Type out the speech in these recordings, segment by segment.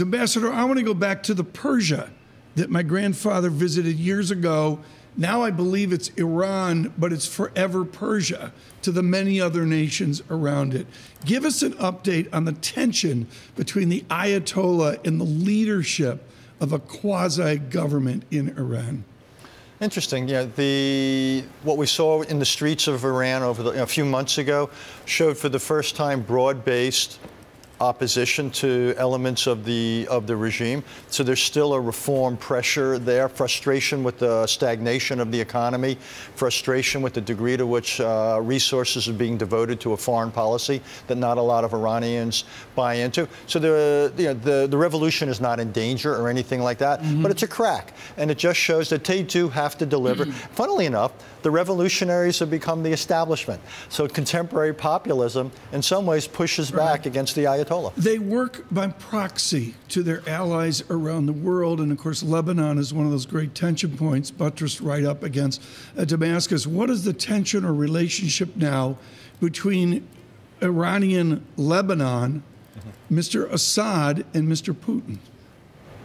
Ambassador, I want to go back to the Persia that my grandfather visited years ago. Now I believe it's Iran, but it's forever Persia to the many other nations around it. Give us an update on the tension between the Ayatollah and the leadership of a quasi-government in Iran. Interesting. Yeah, what we saw in the streets of Iran a few months ago showed for the first time broad-based opposition to elements of the regime. So there's still a reform pressure there, frustration with the stagnation of the economy, frustration with the degree to which resources are being devoted to a foreign policy that not a lot of Iranians buy into. So the revolution is not in danger or anything like that, but it's a crack. And it just shows that they do have to deliver. Funnily enough, the revolutionaries have become the establishment. So contemporary populism, in some ways, pushes back against the Ayatollah. They work by proxy to their allies around the world. And of course, Lebanon is one of those great tension points, buttressed right up against Damascus. What is the tension or relationship now between Iranian Lebanon, Mr. Assad, and Mr. Putin?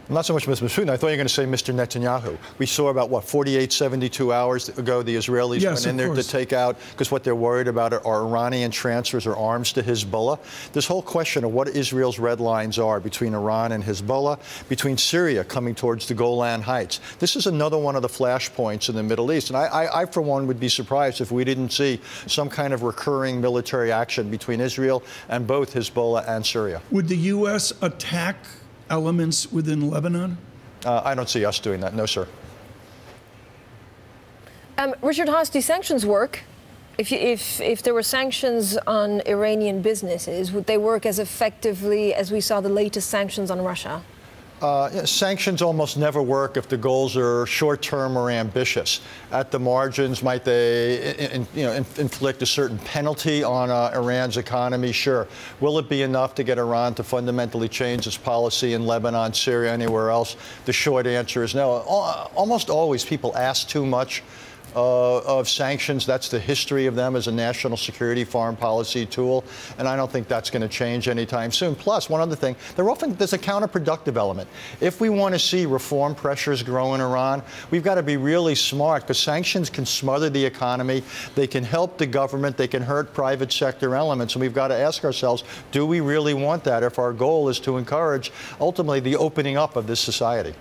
Not so much Mr. Putin. I thought you were going to say Mr. Netanyahu. We saw about, 48, 72 hours ago, the Israelis went in there to take out, because what they're worried about are Iranian transfers or arms to Hezbollah. This whole question of what Israel's red lines are between Iran and Hezbollah, between Syria coming towards the Golan Heights. This is another one of the flashpoints in the Middle East. And I, for one, would be surprised if we didn't see some kind of recurring military action between Israel and both Hezbollah and Syria. Would the U.S. attack elements within Lebanon? I don't see us doing that. No, sir. Richard Haass, do sanctions work? If there were sanctions on Iranian businesses, would they work as effectively as we saw the latest sanctions on Russia? Sanctions almost never work if the goals are short-term or ambitious. At the margins, might they inflict a certain penalty on Iran's economy? Sure. Will it be enough to get Iran to fundamentally change its policy in Lebanon, Syria, anywhere else? The short answer is no. Almost always people ask too much of sanctions. That's the history of them as a national security foreign policy tool, and I don't think that's going to change anytime soon. Plus, one other thing, there's a counterproductive element. If we want to see reform pressures grow in Iran, we've got to be really smart, because sanctions can smother the economy, they can help the government, they can hurt private sector elements, and we've got to ask ourselves, do we really want that if our goal is to encourage, ultimately, the opening up of this society?